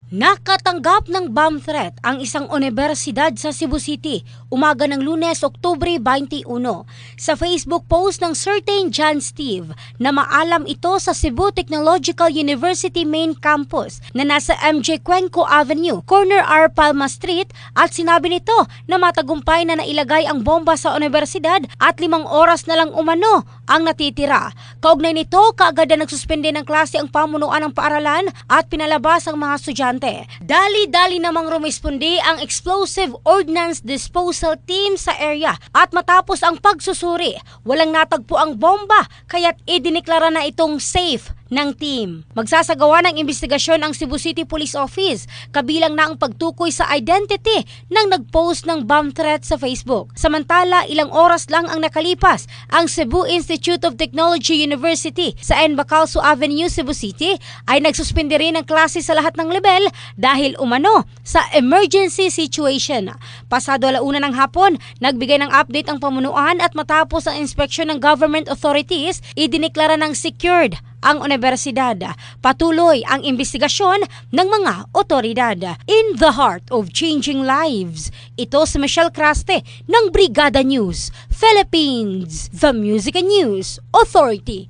Nakatanggap ng bomb threat ang isang universidad sa Cebu City umaga ng Lunes, Oktubre 21. Sa Facebook post ng certain John Steve na maalam ito sa Cebu Technological University Main Campus na nasa MJ Cuenco Avenue, corner R. Palma Street, at sinabi nito na matagumpay na nailagay ang bomba sa universidad at 5 oras na lang umano ang natitira. Kaugnay nito, kaagad na nagsuspende ng klase ang pamunuan ng paaralan at pinalabas ang mga estudyante. Dali-dali namang rumispondi ang Explosive Ordnance Disposal Team sa area at matapos ang pagsusuri, walang natagpo ang bomba kaya't idiniklara na itong safe ng team. Magsasagawa ng investigasyon ang Cebu City Police Office, kabilang na ang pagtukoy sa identity ng nag-post ng bomb threat sa Facebook. Samantala, ilang oras lang ang nakalipas, ang Cebu Institute of Technology University sa N. Bacalso Avenue, Cebu City ay nagsuspende rin ng klase sa lahat ng level dahil umano sa emergency situation. Pasado 1:00 ng hapon, nagbigay ng update ang pamunuan at matapos ang inspeksyon ng government authorities, idiniklara ng secured ang universidad. Patuloy ang investigasyon ng mga otoridad. In the heart of changing lives, ito si Michelle Craste ng Brigada News Philippines, the Music and News Authority.